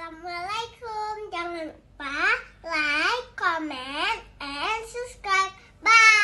Assalamualaikum. Jangan lupa like, comment, and subscribe. Bye.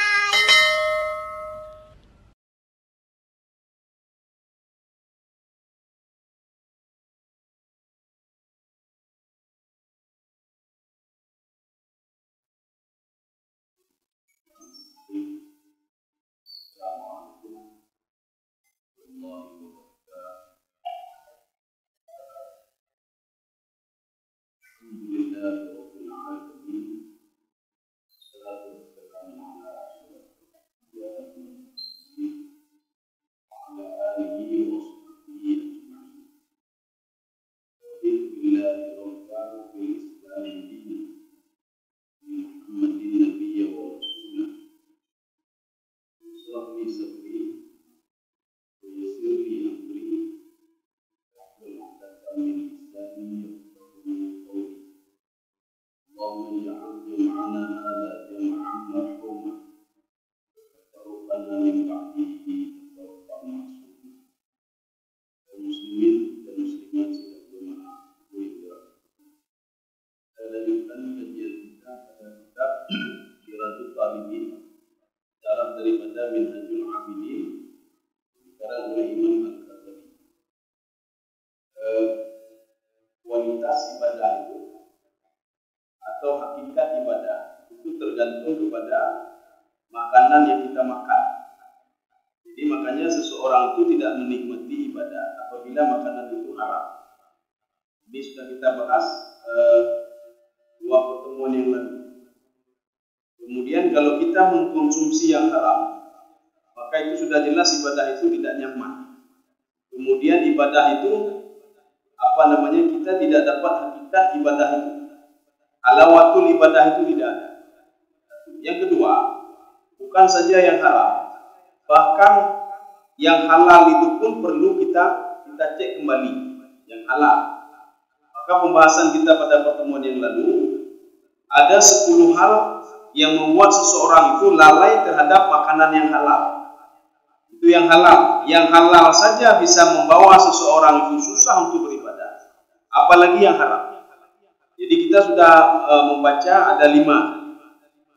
Kualitas ibadah itu atau hakikat ibadah itu tergantung kepada makanan yang kita makan. Jadi makanya seseorang itu tidak menikmati ibadah apabila makanan itu haram. Ini sudah kita bahas dua pertemuan yang lalu. Kemudian kalau kita mengkonsumsi yang haram, maka itu sudah jelas ibadah itu tidak nyaman. Kemudian ibadah itu kita tidak dapat hakikat ibadah itu. Halawatul ibadah itu tidak ada. Yang kedua, bukan saja yang haram, bahkan yang halal itu pun perlu kita cek kembali yang halal. Maka pembahasan kita pada pertemuan yang lalu ada 10 hal yang membuat seseorang itu lalai terhadap makanan yang halal. Itu yang halal. Yang halal saja bisa membawa seseorang itu susah untuk beribadah, apalagi yang haram. Jadi kita sudah membaca ada 5.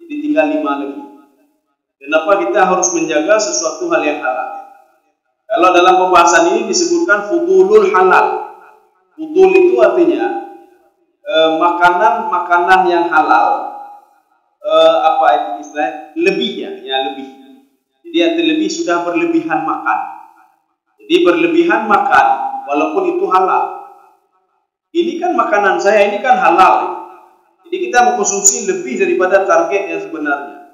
Jadi tinggal 5 lagi. Kenapa kita harus menjaga sesuatu hal yang halal? Kalau dalam pembahasan ini disebutkan fudulul halal. Fudul itu artinya makanan-makanan yang halal, apa itu istilahnya? Lebihnya, ya lebih. Jadi arti lebih sudah berlebihan makan. Jadi berlebihan makan walaupun itu halal. Ini kan makanan saya, ini kan halal. Jadi kita mengkonsumsi lebih daripada target yang sebenarnya.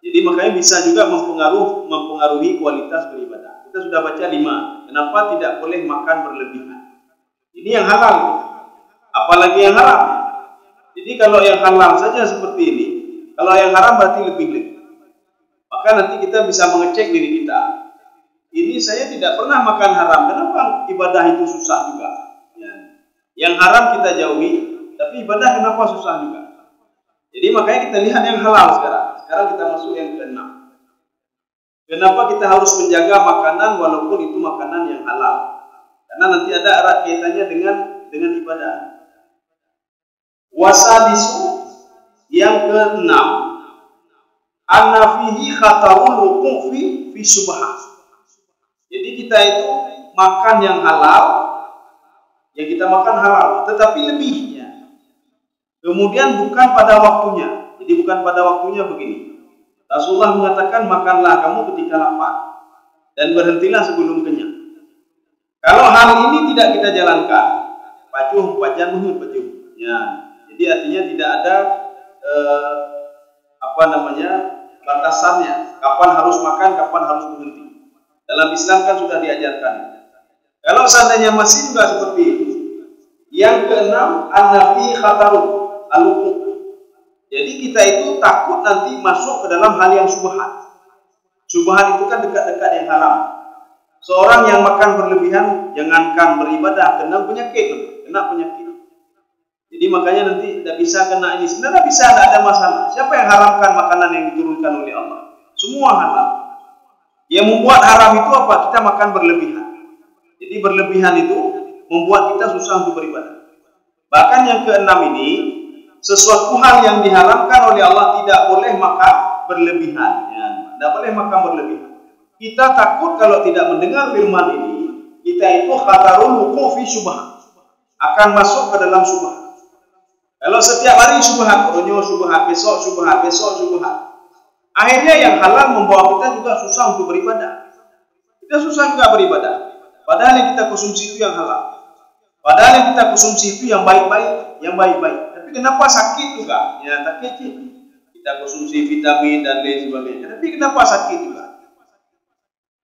Jadi makanya bisa juga mempengaruhi kualitas beribadah. Kita sudah baca 5. Kenapa tidak boleh makan berlebihan? Ini yang halal. Apalagi yang haram. Jadi kalau yang halal saja seperti ini, kalau yang haram berarti lebih. Maka nanti kita bisa mengecek diri kita. Ini saya tidak pernah makan haram. Kenapa ibadah itu susah juga? Yang haram kita jauhi, tapi ibadah kenapa susah juga? Jadi makanya kita lihat yang halal sekarang. Sekarang kita masuk yang ke-6. Kenapa kita harus menjaga makanan walaupun itu makanan yang halal? Karena nanti ada erat kaitannya dengan ibadah. Wasadisu yang ke-6, anna fihi khatarul wuqufi fi subhat. Jadi kita itu makan yang halal, yang kita makan halal, tetapi lebihnya. Kemudian bukan pada waktunya. Jadi bukan pada waktunya begini. Rasulullah mengatakan makanlah kamu ketika lapar dan berhentilah sebelum kenyang. Kalau hal ini tidak kita jalankan, pajuh pajan muhun pajuh. Ya, jadi artinya tidak ada batasannya. Kapan harus makan, kapan harus berhenti. Dalam Islam kan sudah diajarkan. Kalau seandainya masih juga seperti itu, yang ke-6 an-nafi khatarun al-wuquf. Jadi kita itu takut nanti masuk ke dalam hal yang subhat. Subhat itu kan dekat-dekat yang haram. Seorang yang makan berlebihan, jangankan beribadah, kena penyakit. Jadi makanya nanti tidak bisa kena ini. Sebenarnya bisa, tidak ada masalah. Siapa yang haramkan makanan yang diturunkan oleh Allah? Semua halal. Yang membuat haram itu apa? Kita makan berlebihan. Jadi berlebihan itu membuat kita susah untuk beribadah. Bahkan yang keenam ini, sesuatu hal yang diharamkan oleh Allah tidak boleh makan berlebihan. Ya, tidak boleh makan berlebihan. Kita takut kalau tidak mendengar firman ini, kita itu khatarul wuqu' fi syubhat, akan masuk ke dalam syubhat. Kalau setiap hari syubhat, konyo syubhat, besok syubhat, besok syubhat, akhirnya yang halal membawa kita juga susah untuk beribadah. Kita susah juga beribadah. Padahal yang kita konsumsi itu yang halal. Padahal yang kita konsumsi itu yang baik-baik, yang baik-baik. Tapi kenapa sakit juga? Ya tak kecil. Kita konsumsi vitamin dan lain sebagainya. Tapi kenapa sakit juga?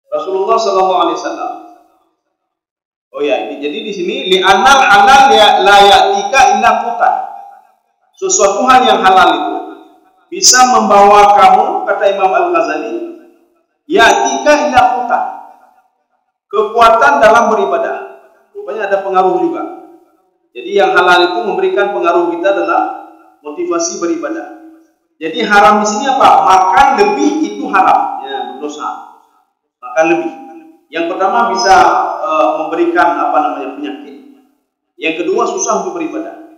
Rasulullah SAW. Oh ya, jadi di sini li'anal halal la ya'tika illa qutan. Sesuatu hal yang halal itu bisa membawa kamu, kata Imam Al-Ghazali, ya'tika illa qutan. Kekuatan dalam beribadah. Rupanya ada pengaruh juga. Jadi yang halal itu memberikan pengaruh kita dalam motivasi beribadah. Jadi haram di sini apa? Makan lebih itu haram. Ya, berdosa. Makan lebih. Yang pertama bisa memberikan penyakit. Yang kedua susah untuk beribadah.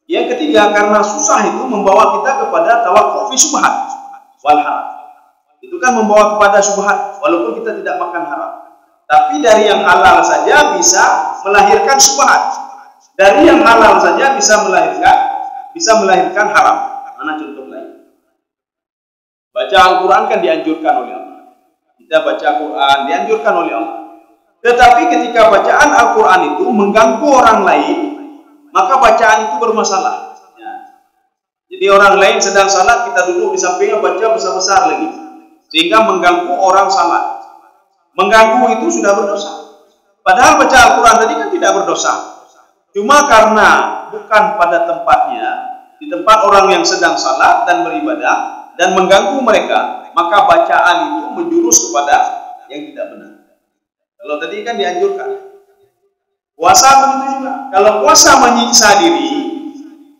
Yang ketiga karena susah itu membawa kita kepada tawakkuf fi syubhat wal haram. Itu kan membawa kepada syubhat walaupun kita tidak makan haram. Tapi dari yang halal saja bisa melahirkan syubhat. Dari yang halal saja bisa melahirkan haram. Mana contoh lain? Baca Al-Quran kan dianjurkan oleh Allah. Kita baca Al-Quran dianjurkan oleh Allah. Tetapi ketika bacaan Al-Quran itu mengganggu orang lain, maka bacaan itu bermasalah. Ya. Jadi orang lain sedang salat, kita duduk di sampingnya baca besar-besar lagi, sehingga mengganggu orang salat. Mengganggu itu sudah berdosa. Padahal baca Al-Quran tadi kan tidak berdosa. Cuma karena bukan pada tempatnya, di tempat orang yang sedang salat dan beribadah, dan mengganggu mereka, maka bacaan itu menjurus kepada yang tidak benar. Kalau tadi kan dianjurkan. Puasa begitu juga. Kalau puasa menyiksa diri,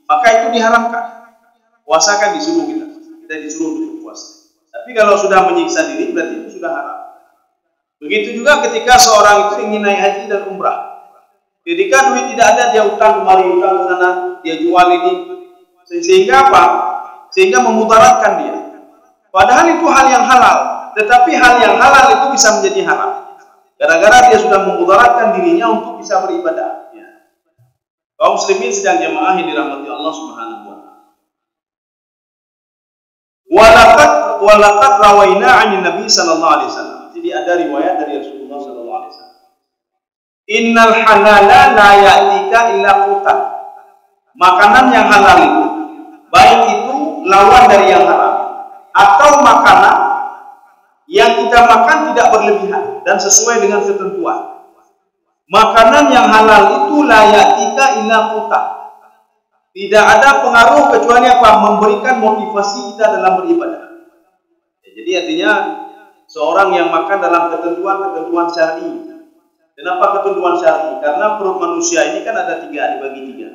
maka itu diharamkan. Puasa kan disuruh kita. Kita disuruh untuk puasa. Tapi kalau sudah menyiksa diri, berarti itu sudah haram. Begitu juga ketika seorang itu ingin naik haji dan umrah. Ketika duit tidak ada, dia utang kemari, utang ke sana, dia jual ini. Sehingga apa? Sehingga memudaratkan dia. Padahal itu hal yang halal. Tetapi hal yang halal itu bisa menjadi haram. Gara-gara dia sudah memudaratkan dirinya untuk bisa beribadah. Ya. Kaum muslimin sedang jamaah yang dirahmati Allah Subhanahu wa taala. Walaqad rawaina 'anil Nabi sallallahu alaihi wasallam. Jadi ada riwayat dari Rasulullah sallallahu alaihi wasallam. Innal halala la ya'tika illa qutan. Makanan yang halal itu, baik itu lawan dari yang haram atau makanan yang kita makan tidak berlebihan dan sesuai dengan ketentuan. Makanan yang halal itu la ya'tika illa qutan. Tidak ada pengaruh kecuali apa? Memberikan motivasi kita dalam beribadah. Jadi artinya seorang yang makan dalam ketentuan syar'i. Kenapa ketentuan syar'i? Karena perut manusia ini kan ada tiga, dibagi tiga.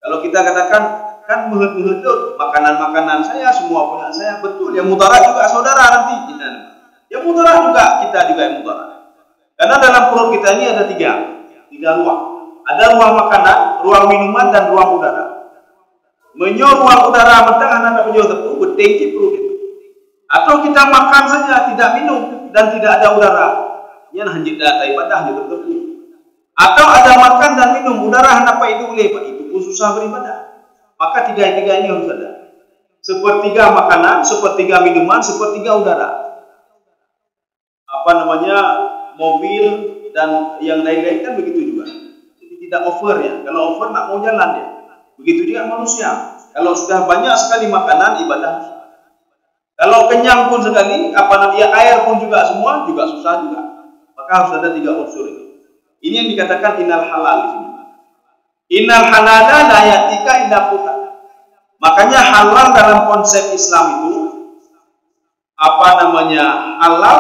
Kalau kita katakan kan menghedut makanan-makanan saya semua punya saya, betul. Yang mudarat juga saudara nanti. Yang mudarat juga kita juga yang mudarat. Karena dalam perut kita ini ada tiga ruang. Ada ruang makanan, ruang minuman, dan ruang udara. Menyo ruang udara mentang anak menyo tepung bertinggi perut itu. Atau kita makan saja, tidak minum dan tidak ada udara. Yang hanjit data ibadah itu tepung. Atau ada makan dan minum, udara hendak itu boleh, itu pun susah beribadah. Maka tiga-tiga ini harus ada. Sepertiga makanan, sepertiga minuman, sepertiga udara. Mobil dan yang lain-lain kan begitu juga. Jadi tidak over ya. Kalau over nak mau jalan ya. Begitu juga manusia. Kalau sudah banyak sekali makanan, ibadah. Kalau kenyang pun sekali, air pun juga semua juga susah juga. Maka harus ada tiga unsur ini. Ini yang dikatakan innal halal di sini. Innal halala la ya'tika illa qutan. Makanya halal dalam konsep Islam itu halal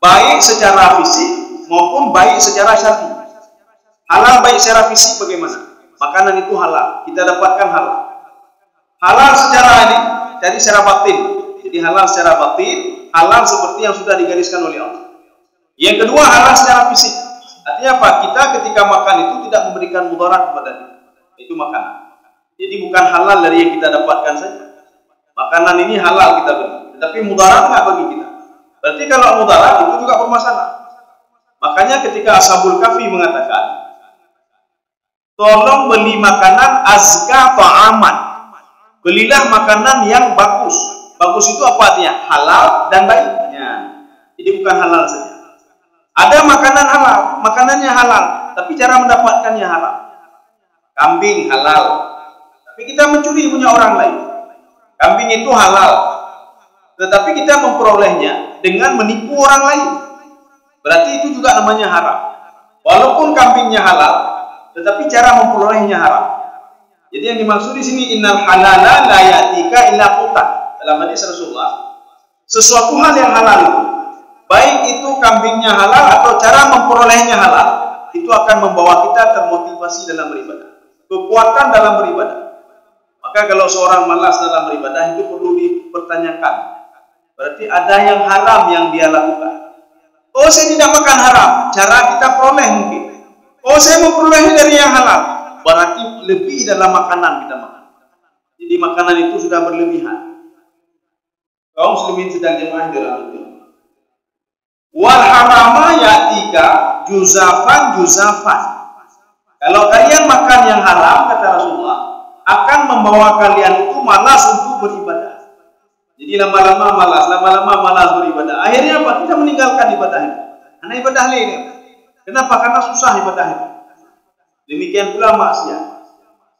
baik secara fisik maupun baik secara syar'i. Halal baik secara fisik bagaimana? Makanan itu halal, kita dapatkan halal. Halal secara ini, jadi secara batin. Jadi halal secara batin, halal seperti yang sudah digariskan oleh Allah. Yang kedua halal secara fisik. Artinya apa? Kita ketika makan itu tidak memberikan mudarat kepada kita. Itu makanan. Jadi bukan halal dari yang kita dapatkan saja. Makanan ini halal kita beli, tetapi mudarat nggak bagi kita. Berarti kalau mudarat itu juga bermasalah. Makanya ketika Ashabul Kahfi mengatakan, tolong beli makanan azka ta'aman. Belilah makanan yang bagus. Bagus itu apa artinya? Halal dan baiknya. Jadi bukan halal saja. Ada makanan halal, makanannya halal, tapi cara mendapatkannya haram. Kambing halal, tapi kita mencuri punya orang lain. Kambing itu halal, tetapi kita memperolehnya dengan menipu orang lain. Berarti itu juga namanya haram. Walaupun kambingnya halal, tetapi cara memperolehnya haram. Jadi yang dimaksud di sini innal halala la yatika illa qutan. Dalam hadis Rasulullah, sesuatu hal yang halal itu, baik itu kambingnya halal atau cara memperolehnya halal, itu akan membawa kita termotivasi dalam beribadah, kekuatan dalam beribadah. Maka kalau seorang malas dalam beribadah itu perlu dipertanyakan. Berarti ada yang haram yang dia lakukan. Oh, saya tidak makan haram, cara kita peroleh mungkin. Oh, saya memperolehnya dari yang halal, berarti lebih dalam makanan kita makan. Jadi makanan itu sudah berlebihan. Kaum muslimin sedang jemaah dirahmati. Wal harama yatika juzafan. Kalau kalian makan yang haram, kata Rasulullah, akan membawa kalian itu malas untuk beribadah. Jadi lama-lama malas beribadah. Akhirnya apa? Kita meninggalkan ibadah itu. Karena ibadah lain. Kenapa? Karena susah ibadah itu. Demikian pula maksiat.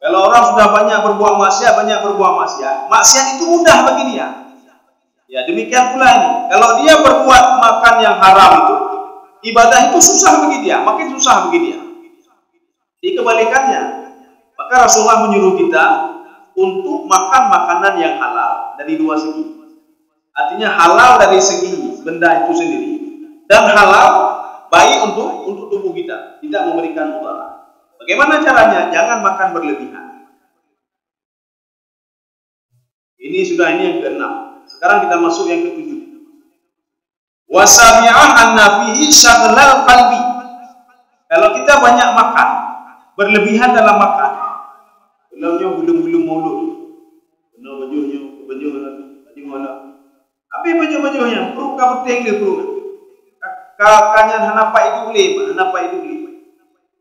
Kalau orang sudah banyak berbuat maksiat, maksiat itu mudah bagi dia. Ya, demikian pula ini. Kalau dia berbuat makan yang haram itu, ibadah itu susah bagi dia, makin susah bagi dia. Di kebalikannya, maka Rasulullah menyuruh kita untuk makan makanan yang halal dari dua segi. Artinya halal dari segi benda itu sendiri, dan halal baik untuk tubuh kita, tidak memberikan mudarat. Bagaimana caranya? Jangan makan berlebihan. Ini yang keenam. Sekarang kita masuk yang ketujuh. Wasabi'ah an-nafihi syaghlal qalbi. Kalau kita banyak makan, berlebihan dalam makan, belum mulut. Baju mana? Apa baju-bajunya? Perut kabuteng dia perut. Kakaknya hanapai itu boleh.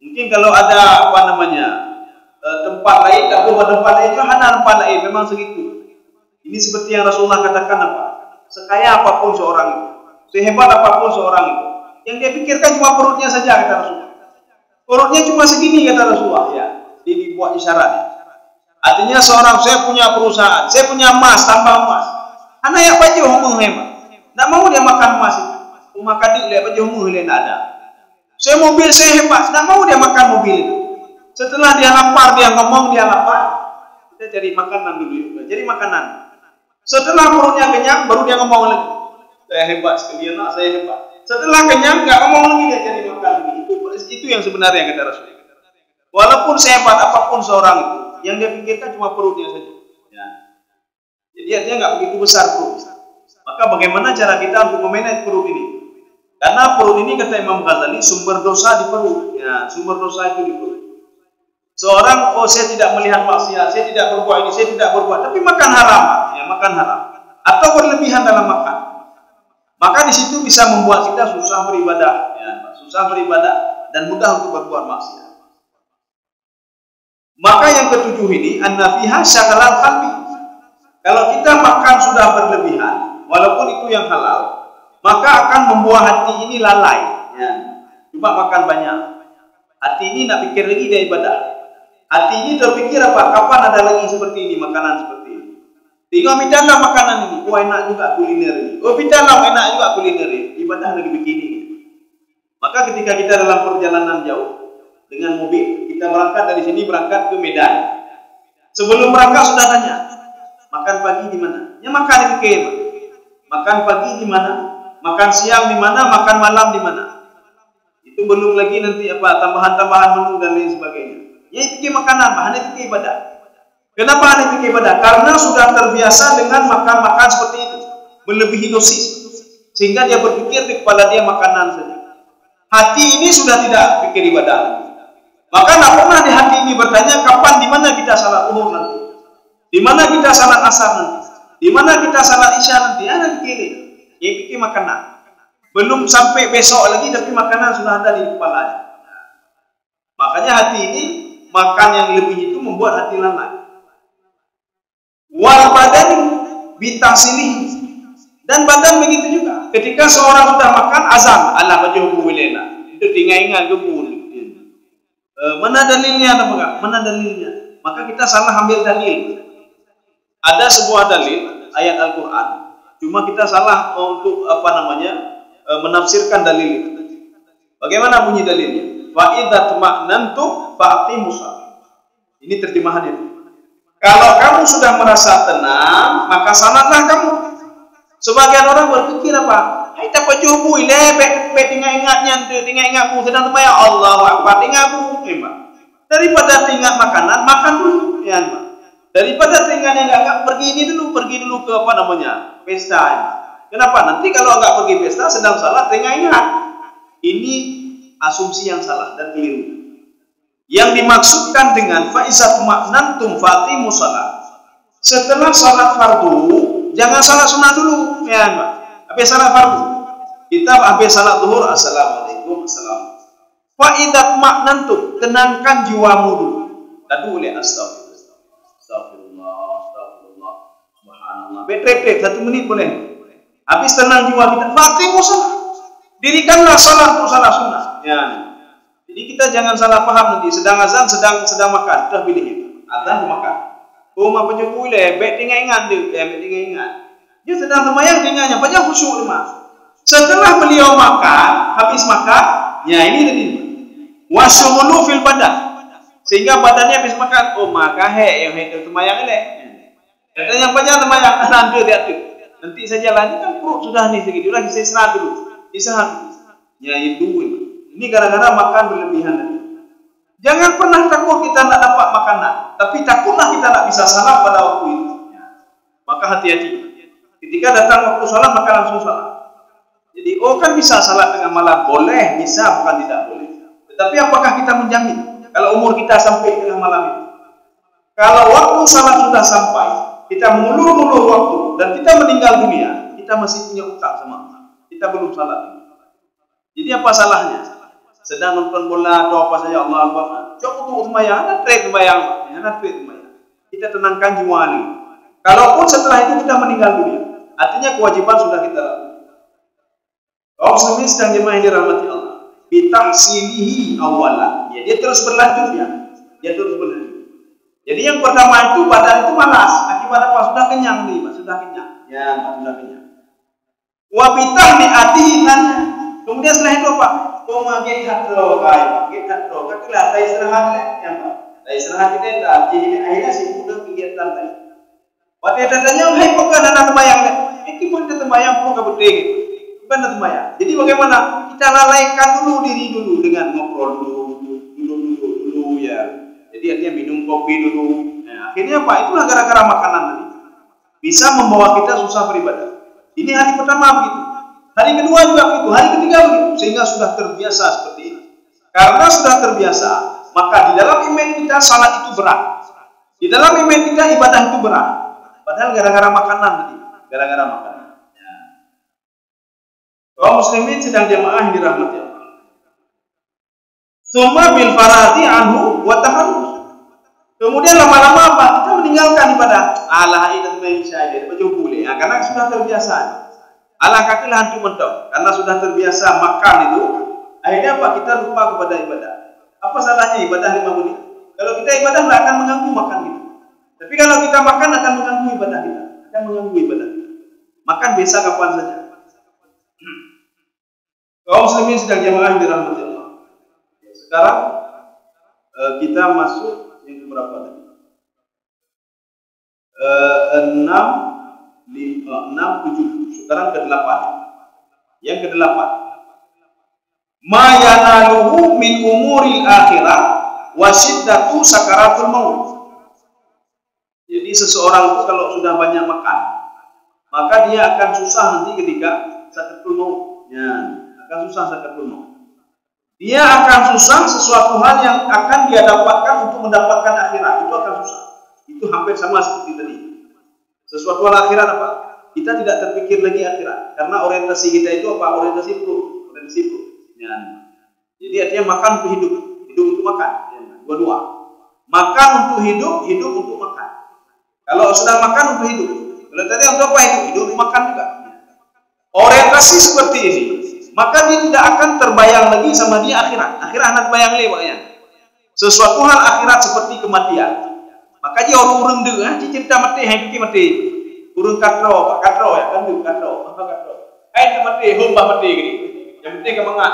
Mungkin kalau ada tempat lain, tempat lainnya tempat lain memang segitu. Ini seperti yang Rasulullah katakan apa? Sekaya apapun seorang itu, sehebat apapun seorang itu, yang dia pikirkan cuma perutnya saja, kata Rasulullah. Perutnya cuma segini, kata Rasulullah. Ya, dibuat isyaratnya. Artinya saya punya perusahaan, saya punya emas, tambah emas. Anak yang baju humung hemat. Tak mau dia makan emas itu. Makan dia baju humung dia tak ada. Saya mobil saya hebat, tak mau dia makan mobil itu. Setelah dia lapar, dia ngomong dia lapar. Kita cari makanan dulu. Jadi makanan. Setelah perutnya kenyang, baru dia ngomong lagi. Saya hebat sekali anak, saya hebat. Setelah kenyang, nggak ngomong lagi, dia cari makan lagi. Itu yang sebenarnya kata Rasulullah. Walaupun sehebat apapun seorang itu, yang dia pikirkan cuma perutnya saja. Ya. Jadi artinya nggak begitu besar perut. Maka bagaimana cara kita untuk memanage perut ini? Karena perut ini kata Imam Ghazali sumber dosa di perut. Ya, sumber dosa itu di perut. Seorang, saya tidak melihat maksiat, saya tidak berbuat ini, saya tidak berbuat, tapi makan haram, ya makan haram, atau berlebihan dalam makan. Maka di situ bisa membuat kita susah beribadah, dan mudah untuk berbuat maksiat. Maka yang ketujuh ini, an-nafiha syaghlal qalbi. Kalau kita makan sudah berlebihan, walaupun itu yang halal, maka akan membuat hati ini lalai. Ya. Cuma makan banyak, hati ini nak pikir lagi dia ibadah. Hati ini terpikir apa? Kapan ada lagi seperti ini, makanan seperti ini. Tengok bidana makanan ini, enak juga kuliner ini. Bidana enak juga kuliner ini. Ibadah lagi begini. Maka ketika kita dalam perjalanan jauh dengan mobil, kita berangkat dari sini berangkat ke Medan. Sebelum berangkat sudah tanya, makan pagi di mana? Ya makan di KM. Makan pagi di mana? Makan siang di mana? Makan malam di mana? Itu belum lagi nanti tambahan-tambahan menu dan lain sebagainya. Ya fikir makanan, hanya fikir ibadah. Kenapa hanya fikir ibadah? Karena sudah terbiasa dengan makan-makan seperti itu, melebihi dosis, sehingga dia berpikir di kepala dia makanan saja. Hati ini sudah tidak pikir ibadah. Maka tidak pernah di hati ini bertanya kapan, di mana kita salat zuhur nanti, di mana kita salat asar nanti, di mana kita salat isya nanti. Ada dipilih. Yang pikir makanan. Belum sampai besok lagi, tapi makanan sudah ada di kepalanya. Makanya hati ini makan yang lebih itu membuat hati lalai. Wal badan bitasili, dan badan begitu juga. Ketika seorang sudah makan azan, Allah bajuhu wilena, itu ingat gebul. Mana dalilnya atau enggak? Mana dalilnya? Maka kita salah ambil dalil. Ada sebuah dalil ayat Al-Qur'an, cuma kita salah untuk menafsirkan dalil itu. Bagaimana bunyi dalilnya? Fa idza tuma'nantum faqimus shalah. Ini terjemahannya. Kalau kamu sudah merasa tenang, maka salatlah kamu. Sebagian orang berpikir apa? Hai tak pajubu lebek ingatnya, ingat bu sedang temaya Allahu Akbar, ingat bu. Daripada tinggal makanan, makan dulu, ya. Daripada tinggal yang enggak pergi dulu ke pesta. Ya. Kenapa? Nanti kalau enggak pergi pesta sedang salat, ingat. Ini asumsi yang salah dan keliru. Yang dimaksudkan dengan faizat maknantum fatimus shalah. Setelah salat fardu, jangan salat sunat dulu, ya, Mbak. Habis salat fardu, kita habis salat zuhur, assalamualaikum, assalamualaikum. Faizat maknantum, tenangkan jiwamu dulu. Tadi boleh astagfirullah, subhanallah. Betrep 1 menit boleh. Habis tenang jiwa kita, fatimus shalah. Dirikanlah salat untuk salat sunat. Ya. Jadi kita jangan salah paham nanti. Sedang azan, sedang makan. Dah pilihnya. Azan makan. Oh, apa jumpa lebek ingat dia. Ingat. Dia sedang semayang dengannya. Banyak khusyuk dia. Setelah beliau makan, habis makan, ya ini tadi. Wasyughulu fil badan. Sehingga badannya habis makan. Oh, maka yang semayang ini. Dan yang banyak semayang nanti dia tu. Nanti saya jalan kan perut sudah nih segitu. Lagi saya istirahat dulu. Ya itu. Ini gara-gara makan berlebihan tadi. Jangan pernah takut kita tidak dapat makanan, tapi takutlah kita tidak bisa salat pada waktu itu. Maka hati-hati. Ketika datang waktu salat maka langsung salat. Jadi kan bisa salat tengah malam, boleh, bisa, bukan tidak boleh. Tetapi apakah kita menjamin kalau umur kita sampai tengah malam itu? Kalau waktu salat sudah sampai, kita mengulur-ulur waktu dan kita meninggal dunia, kita masih punya utang sama Allah. Kita belum salat. Jadi apa salahnya? Sedang nonton bola atau apa saja, Allah Akbar. Coba untuk sembahyang, ada trade sembahyang. Kita tenangkan jiwa ini. Kalaupun setelah itu kita meninggal dunia, artinya kewajiban sudah kita lakukan. Kaum muslimin sedang jemaah yang dirahmati Allah. Bitahsilihi awalan. Ya, dia terus berlanjut ya. Dia terus berlanjut. Jadi yang pertama itu badan itu malas. Akibat apa? Sudah kenyang nih, Pak. Sudah kenyang. Ya, sudah kenyang. Wa bitahliatihi tanya. Kemudian setelah itu apa? Koma kita terlalu kakila tak istirahat yang apa? Tak istirahat kita tak. Jadi akhirnya sibuk dengan kegiatan lain. Waktu datanya, hai bukan anak tembayang ni. Kita tembayang perlu kebeting. Bukan anak tembayang. Jadi bagaimana? Kita lalaikan dulu diri dulu dengan ngobrol dulu ya. Jadi artinya minum kopi dulu. Nah, akhirnya apa? Itulah gara-gara makanan tadi. Bisa membawa kita susah beribadah. Ini hari pertama begitu. Hari kedua juga begitu, hari ketiga begitu, sehingga sudah terbiasa seperti ini. Karena sudah terbiasa, maka di dalam iman kita salat itu berat. Di dalam iman kita ibadah itu berat. Padahal gara-gara makanan tadi, gara-gara makanan. Ya. Kaum muslimin sedang jamaah yang dirahmati Allah. Summa bil farati anhu wa taharrus. Kemudian lama-lama apa? Kita meninggalkan ibadah. Allah itu mensyahid, berjubule. Ya, karena sudah terbiasa. Alangkah hantu mentok, karena sudah terbiasa makan itu. Akhirnya apa? Kita lupa kepada ibadah. Apa salahnya ibadah 5 menit? Kalau kita ibadah tidak akan mengganggu makan kita. Tapi kalau kita makan akan mengganggu ibadah kita. Akan mengganggu ibadah kita. Makan biasa kapan saja. Kaum muslimin sedang jamaah dirahmati Allah. Sekarang kita masuk yang berapa tadi? 6, 7. Sekarang ke-8. Yang ke-8. Ma yanaluhu min umuril akhirah wa syiddatu sakaratul maut. Jadi seseorang itu kalau sudah banyak makan, maka dia akan susah nanti ketika sakaratul maut. Ya, akan susah sakaratul maut. Dia akan susah sesuatu hal yang akan dia dapatkan untuk mendapatkan akhirat. Itu akan susah. Itu hampir sama seperti tadi. Sesuatu hal akhirat apa? Kita tidak terpikir lagi akhirat. Karena orientasi kita itu apa? Orientasi perut. Orientasi perut. Ya. Jadi artinya makan untuk hidup. Hidup untuk makan. Ya. Dua-dua. Makan untuk hidup, hidup untuk makan. Kalau sudah makan untuk hidup. Kalau tadi untuk apa hidup? Hidup untuk makan juga. Orientasi seperti ini, maka dia tidak akan terbayang lagi sama dia akhirat. Akhirat anak bayang lewatnya. Sesuatu hal akhirat seperti kematian. Maka dia orang-orang dengar, dia cerita mati, hai fikir mati. Urung katro ya kan tu katro. Hai tu mati, humbah mati gini. Yang penting kemangan.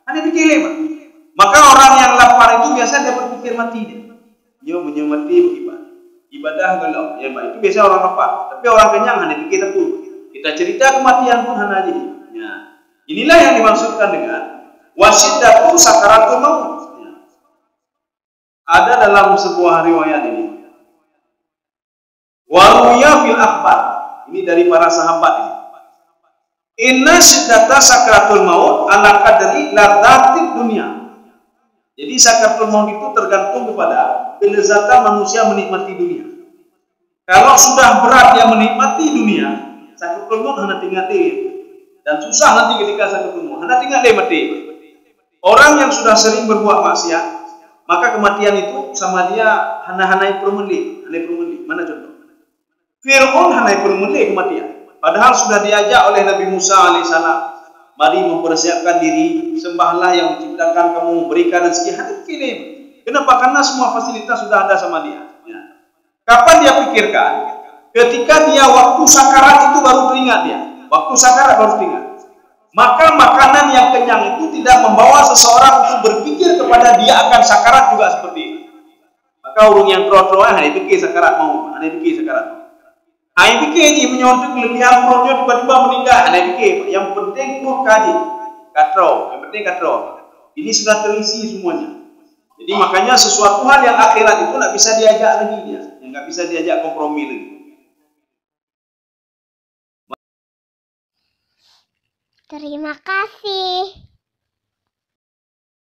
Ada fikir lewat. Maka orang yang lapar itu biasa dia berpikir mati dia. Dia menyemati ibadah gelap. Ya, itu biasa orang lapar. Tapi orang kenyang hanya pikir tentu. Kita cerita kematian pun hanya jadi. Ya. Inilah yang dimaksudkan dengan wasiddatu sakaratul maut. Ya. Ada dalam sebuah riwayat ini. Waruya fil akhbar. Ini dari para sahabat ini. Inna syiddata sakaratul maut ala qadri ladzatid dunia. Jadi sakaratul maut itu tergantung kepada kelezatan manusia menikmati dunia. Kalau sudah berat dia menikmati dunia, sakaratul maut hanya tinggal dia. Dan susah nanti ketika sakaratul maut, hanya tinggal dia mati. Orang yang sudah sering berbuat maksiat, maka kematian itu sama dia hana-hanai permeli. Mana contoh? Fir'aun hanai permuli kematian. Padahal sudah diajak oleh Nabi Musa alaihissalam, mari mempersiapkan diri, sembahlah yang menciptakan kamu, berikan rezeki. Hati kirim. Kenapa? Karena semua fasilitas sudah ada sama dia. Ya. Kapan dia pikirkan? Ketika dia waktu sakarat itu baru teringat dia. Waktu sakarat baru teringat. Maka makanan yang kenyang itu tidak membawa seseorang untuk berpikir kepada dia akan sakarat juga seperti itu. Maka orang yang terus-terusan hanya pikir sakarat mau, hanya pikir sakarat mau. Hai fikir je menyontek kelebihan perutnya tiba-tiba meninggal. Hai fikir, yang penting perut kaji. Katro, yang penting katro. Ini sudah terisi semuanya. Jadi makanya sesuatu hal yang akhirat itu tidak bisa diajak lagi dia, yang nggak bisa diajak kompromi lagi. Terima kasih.